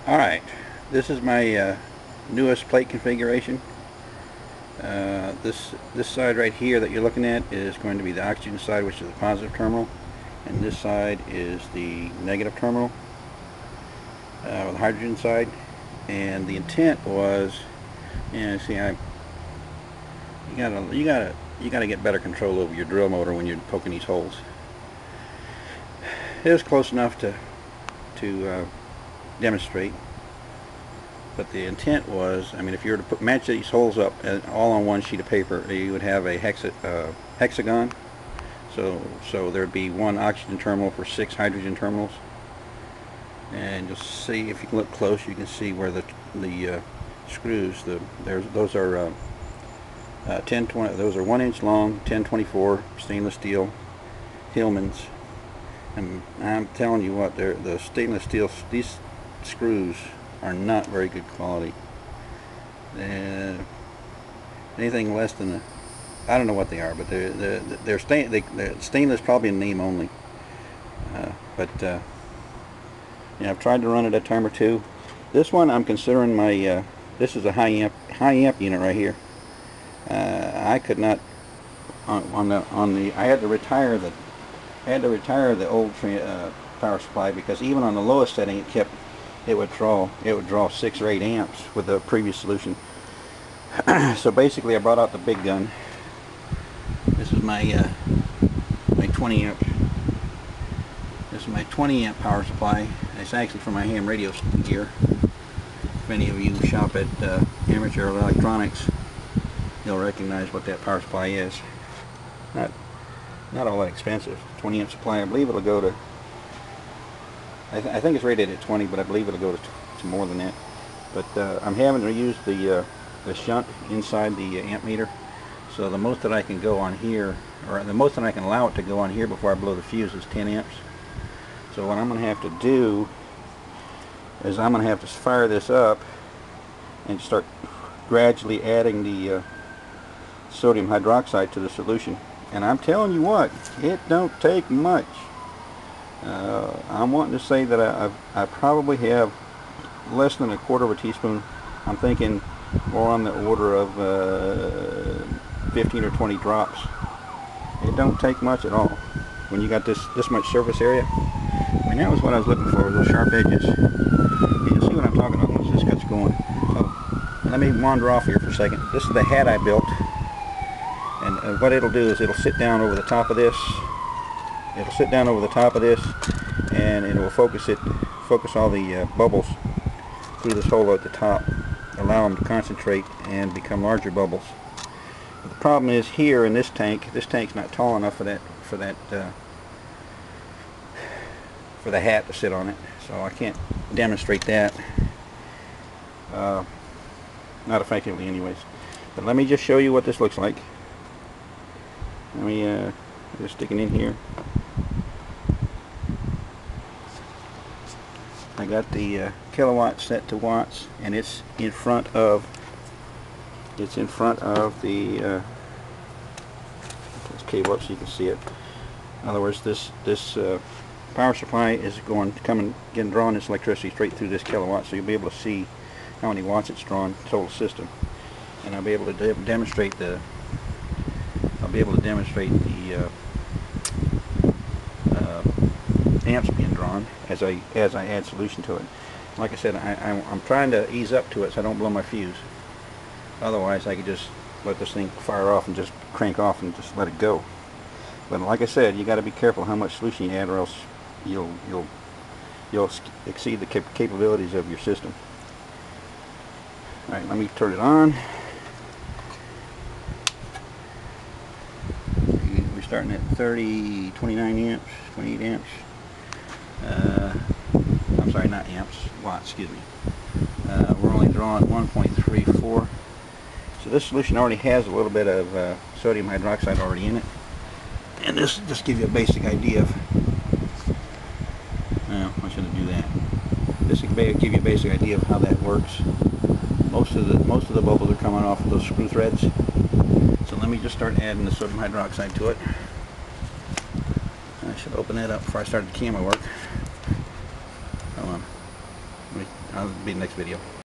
Alright, this is my newest plate configuration. This side right here that you're looking at is going to be the oxygen side, which is the positive terminal, and this side is the negative terminal, or the hydrogen side. And the intent was, see, you gotta get better control over your drill motor when you're poking these holes. It was close enough to demonstrate, but the intent was, I mean, if you were to match these holes up all on one sheet of paper, you would have a hexagon. So there'd be one oxygen terminal for 6 hydrogen terminals, and you'll see, if you can look close, you can see where the screws, those are 1020. Those are 1 inch long, 1024 stainless steel Hillmans. And I'm telling you what, the stainless steel, these screws are not very good quality. Anything less than I don't know what they are, but they're stainless, probably in name only. Yeah, I've tried to run it a time or two. This one I'm considering my this is a high amp unit right here. I could not I had to retire the old power supply, because even on the lowest setting it would draw 6 or 8 amps with the previous solution. So basically I brought out the big gun. This is my my 20 amp. This is my 20 amp power supply. It's actually for my ham radio gear. If any of you shop at Amateur Electronics, you'll recognize what that power supply is. Not all that expensive. 20 amp supply. I believe it'll go to, I think it's rated at 20, but I believe it'll go to more than that. But I'm having to use the shunt inside the amp meter. So the most that I can go on here, or the most that I can allow it to go on here before I blow the fuse, is 10 amps. So what I'm going to have to do is I'm going to have to fire this up and start gradually adding the sodium hydroxide to the solution. And I'm telling you what, it don't take much. I'm wanting to say that I probably have less than 1/4 teaspoon. I'm thinking more on the order of 15 or 20 drops. It don't take much at all when you got this much surface area. I mean, that was what I was looking for, those sharp edges. You can see what I'm talking about once this gets going. Oh, let me wander off here for a second. This is the hat I built. And what it'll do is it'll sit down over the top of this. It'll sit down over the top of this, and it will focus all the bubbles through this hole at the top, allow them to concentrate and become larger bubbles. But the problem is here in this tank's not tall enough for the hat to sit on it, so I can't demonstrate that. Not effectively, anyways. But let me just show you what this looks like. Let me just stick it in here. I got the kilowatt set to watts, and it's in front of the let's cable up so you can see it. In other words, this power supply is getting drawn this electricity straight through this kilowatt, so you'll be able to see how many watts it's drawn total system, and I'll be able to demonstrate the amps being drawn as I add solution to it. Like I said, I'm trying to ease up to it so I don't blow my fuse. Otherwise, I could just let this thing fire off and just crank off and just let it go. But like I said, you got to be careful how much solution you add, or else you'll exceed the capabilities of your system. All right, let me turn it on. We're starting at 29 amps, 28 amps. I'm sorry, not amps, watts, excuse me. We're only drawing 1.34. So this solution already has a little bit of sodium hydroxide already in it. And this just gives you a basic idea of, well, I shouldn't do that. This will give you a basic idea of how that works. Most of the bubbles are coming off of those screw threads. So let me just start adding the sodium hydroxide to it. I should open that up before I start the camera work. Hold on. I'll be in the next video.